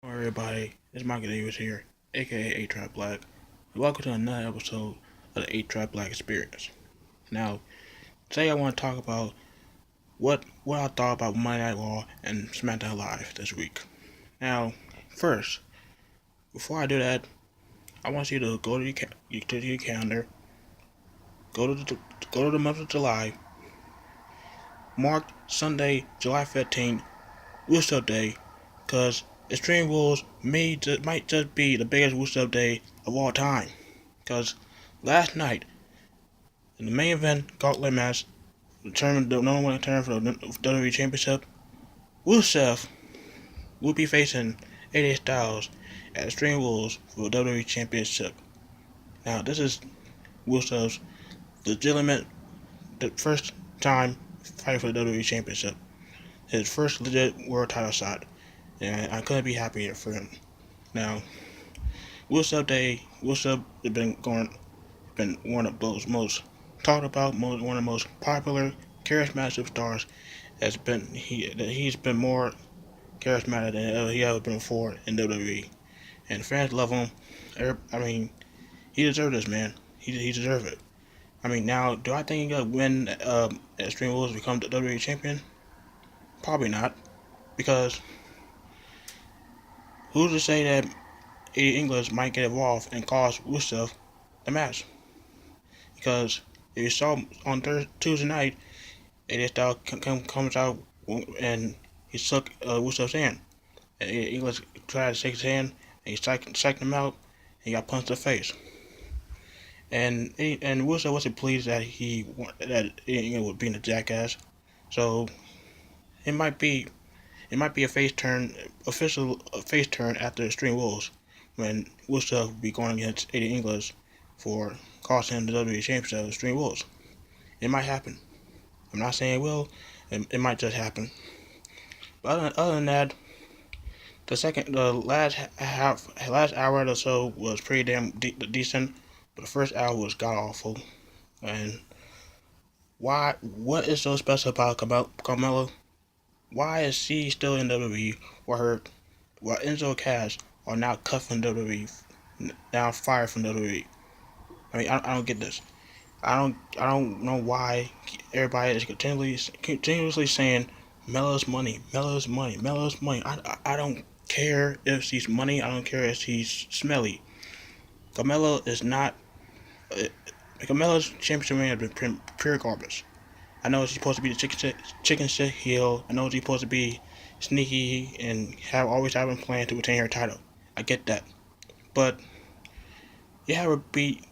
Hello everybody, it's Michael Davis here, aka 8 Trap Black, and welcome to another episode of the 8 Trap Black Experience. Now, today I want to talk about what I thought about Monday Night Raw and SmackDown Live this week. Now, first, before I do that, I want you to go to your calendar, go to the month of July, mark Sunday, July 15th, Rusev Day, because Extreme Rules might just be the biggest Rusev Day of all time. Because last night, in the main event gauntlet match, determined the number one contender for the WWE Championship, Rusev will be facing AJ Styles at Extreme Rules for the WWE Championship. Now, this is Rusev's legitimate, the first time fighting for the WWE Championship. His first legit world title shot, and I couldn't be happier for him. Now, Rusev has been one of those most talked about, one of the most popular, charismatic superstars. He's been more charismatic than he ever been before in WWE, and fans love him. I mean, he deserves this, man. He deserves it. I mean, now, do I think he gonna win Extreme Rules to become the WWE champion? Probably not, because who's to say that Eddie English might get involved and cost Rusev the match? Because if you saw on Tuesday night, AJ Styles comes out and he shook Rusev's hand. And English tried to shake his hand and he psyched him out and he got punched in the face. And Rusev wasn't pleased that English was being a jackass. So it might be a face turn, official face turn after Extreme Rules when Rusev will be going against Eddie English for costing him the WWE Championship of Extreme Rules. It might happen. I'm not saying it will. It might just happen. But other than that, the last hour or so was pretty damn decent. But the first hour was god awful. And why? What is so special about Carmella? Why is she still in WWE while Enzo and Cass are now cut from WWE, now fired from WWE? I mean, I don't get this. I don't know why everybody is continuously saying Melo's money, Melo's money, Melo's money. I don't care if she's money. I don't care if she's smelly. Carmelo is not. Uh, Carmelo's championship reign has been pure garbage. I know she's supposed to be the chicken shit heel. I know she's supposed to be sneaky and always having plans to retain her title. I get that, but you have her beat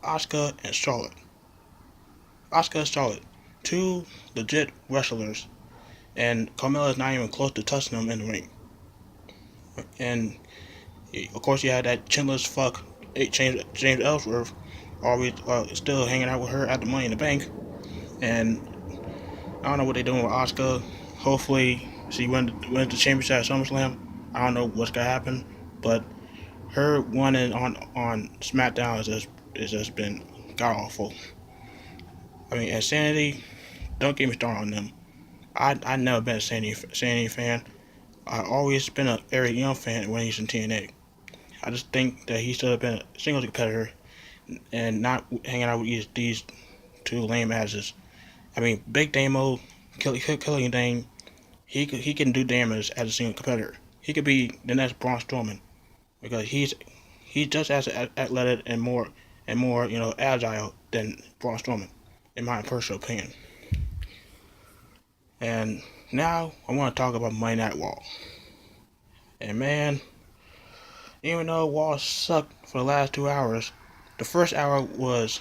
Asuka and Charlotte. Asuka and Charlotte, two legit wrestlers, and Carmella is not even close to touching them in the ring. And of course, you had that chinless fuck James Ellsworth, always still hanging out with her at the Money in the Bank. And I don't know what they're doing with Asuka. Hopefully, she wins the championship at SummerSlam. I don't know what's gonna happen, but her winning on SmackDown has just been god awful. I mean, Insanity, don't get me started on them. I never been a Sanity fan. I always been a Eric Young fan when he's in TNA. I just think that he should have been a singles competitor and not hanging out with these two lame asses. I mean, Big Damo, Killian Dane, he can do damage as a single competitor. He could be the next Braun Strowman because he's just as athletic and more agile than Braun Strowman, in my personal opinion. And now I want to talk about Monday Night Raw. And man, even though Raw sucked for the last 2 hours, the first hour it was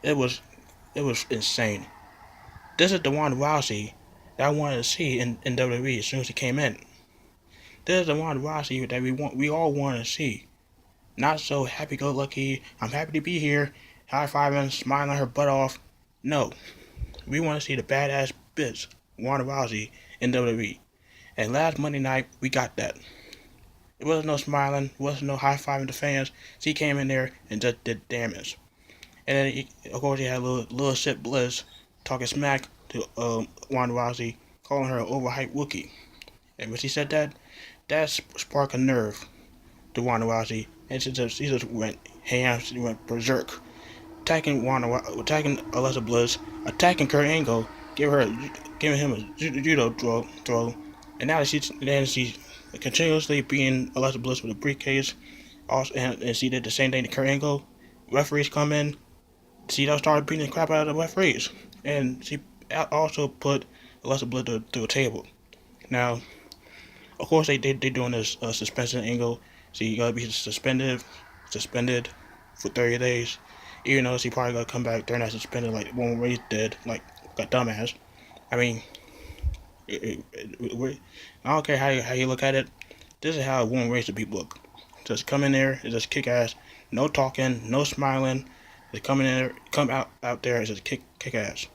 it was insane. This is the Ronda Rousey that I wanted to see in WWE as soon as he came in. This is the Ronda Rousey that we all wanted to see. Not so happy-go-lucky, I'm happy to be here, high-fiving, smiling her butt off. No, we want to see the badass bitch, Ronda Rousey, in WWE. And last Monday night, we got that. There wasn't no smiling, there wasn't no high-fiving the fans. She came in there and just did damage. And then, of course, you had little shit Bliss talking smack to Ronda Rousey, calling her an overhyped Wookiee. And when she said that, that sparked a nerve to Ronda Rousey, and she just went ham. She went berserk, attacking Alexa Bliss, attacking Kurt Angle, giving him a judo throw, and now she's continuously beating Alexa Bliss with a briefcase. Also, and she did the same thing to Kurt Angle. Referees come in, she started beating the crap out of the referees, and she also put Alexa Bliss to a table. Now, of course, they doing this suspension angle. She gotta be suspended for 30 days. Even though she probably gonna come back during that suspended like Roman Reigns did, like a dumbass. I mean, I don't care how you look at it. This is how Roman Reigns should be booked. Just come in there and just kick ass. No talking, no smiling. Just come in there, come out there and just kick ass.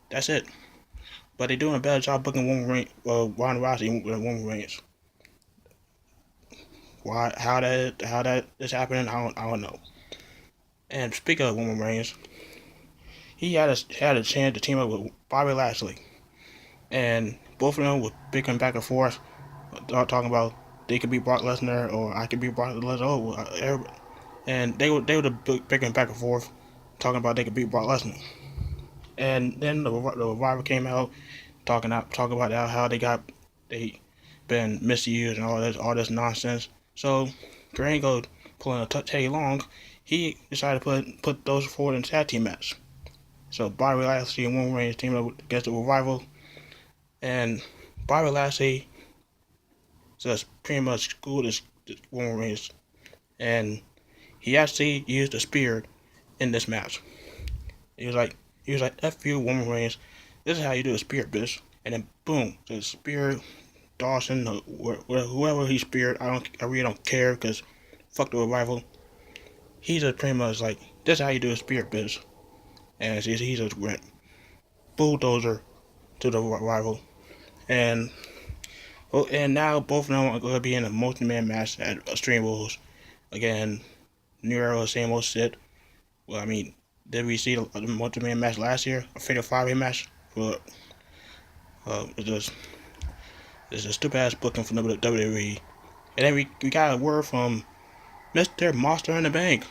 That's it. But they're doing a better job booking Ronda Rousey than Roman Reigns. Why? How that is happening? I don't know. And speaking of Roman Reigns, he had a chance to team up with Bobby Lashley, and both of them were bickering back and forth, talking about they could be Brock Lesnar or I could be Brock Lesnar. And they were bickering back and forth, talking about they could beat Brock Lesnar. And then the Revival came out talking about how they been misused and all this nonsense. So Grango pulling a Teddy Long, he decided to put those forward in tag team match. So Bobby Lashley and Roman Reigns teamed up against the Revival, and Bobby Lashley just pretty much schooled this Roman Reigns, and he actually used a spear in this match. He was like, "F you, Roman Reigns. This is how you do a spear, bitch." And then boom, the spear Dawson, whoever he speared, I really don't care because fuck the Revival. He's just pretty much like, "This is how you do a spear, bitch." And he just went bulldozer to the Revival, and now both of them are going to be in a multi-man match at Extreme Rules. Again, New Era, same old shit. Well, I mean, did we see the multi-man match last year? A Fatal 5-Way match? Well, it's a stupid ass booking from WWE. And then we got a word from Mr. Monster in the Bank.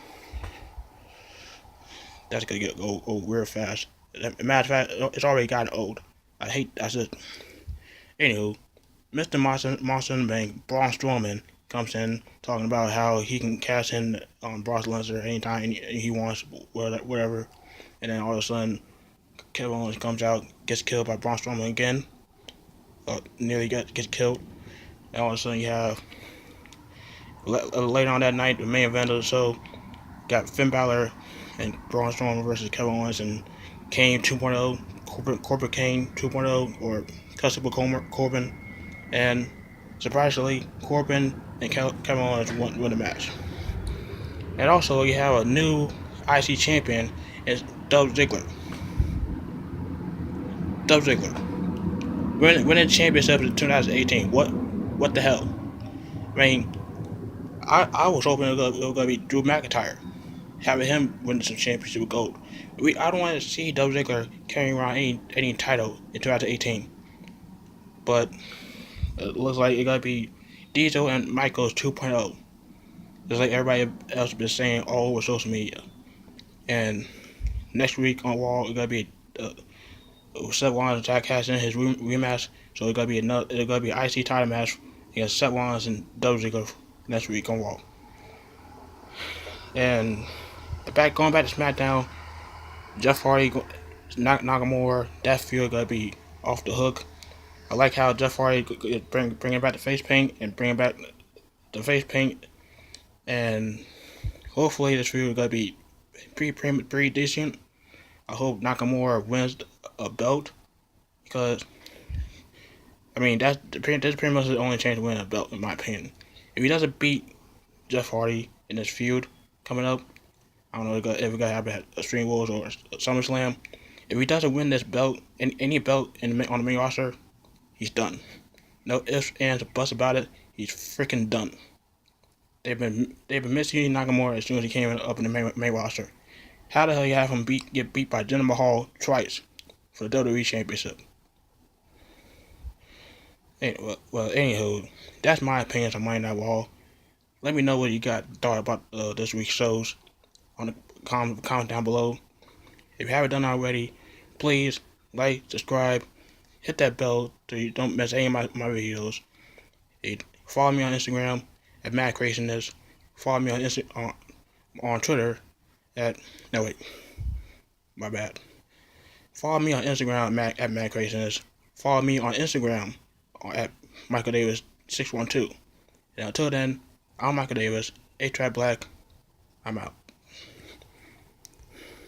That's gonna get old real fast. Matter of fact, it's already gotten old. That's it. Anywho, Mr. Monster in the Bank, Braun Strowman, comes in talking about how he can cash in on Brock Lesnar anytime he wants, whatever. And then all of a sudden, Kevin Owens comes out, gets killed by Braun Strowman again. Nearly gets killed. And all of a sudden, you have later on that night, the main event of the show got Finn Balor and Braun Strowman versus Kevin Owens and Kane 2.0, Corporate Kane 2.0, or Customer Corbin. And surprisingly, Corbin and Kevin Owens won the match. And also, you have a new IC champion, it's Dolph Ziggler. Winning championship in 2018. What the hell? I mean, I was hoping it was gonna be Drew McIntyre, having him win some championship with gold. I don't want to see Dolph Ziggler carrying around any title in 2018. But it looks like it gotta be Diesel and Michaels 2.0. Just like everybody else has been saying all over social media. And next week on Raw, it gotta be Seth Rollins and Jack Cassidy in his rematch. So it gotta be an IC title match against Seth Rollins and Dolph Ziggler next week on Raw. And going back to SmackDown, Jeff Hardy, Nakamura, that feud gotta be off the hook. I like how Jeff Hardy bringing back the face paint and bringing back the face paint, and hopefully this feud gonna be pretty decent. I hope Nakamura wins a belt because I mean that's pretty much the only chance to win a belt in my opinion. If he doesn't beat Jeff Hardy in this feud coming up, I don't know if we gotta have at Extreme Rules or SummerSlam. If he doesn't win this belt, any belt on the main roster, he's done. No ifs, ands, or buts about it. He's freaking done. They've been misusing Nakamura as soon as he came up in the main roster. How the hell you have him get beat by Jinder Mahal twice for the WWE Championship? Anywho, that's my opinions on Monday Night Raw. Let me know what you got thought about this week's shows on the comment down below. If you haven't done already, please like, subscribe, hit that bell so you don't miss any of my videos. Follow me on Instagram at Mad Craziness. Follow me on Twitter at no wait, my bad. Follow me on Instagram at Mad Craziness. Follow me on Instagram at Michael Davis 612. And until then, I'm Michael Davis, A-Trap Black. I'm out.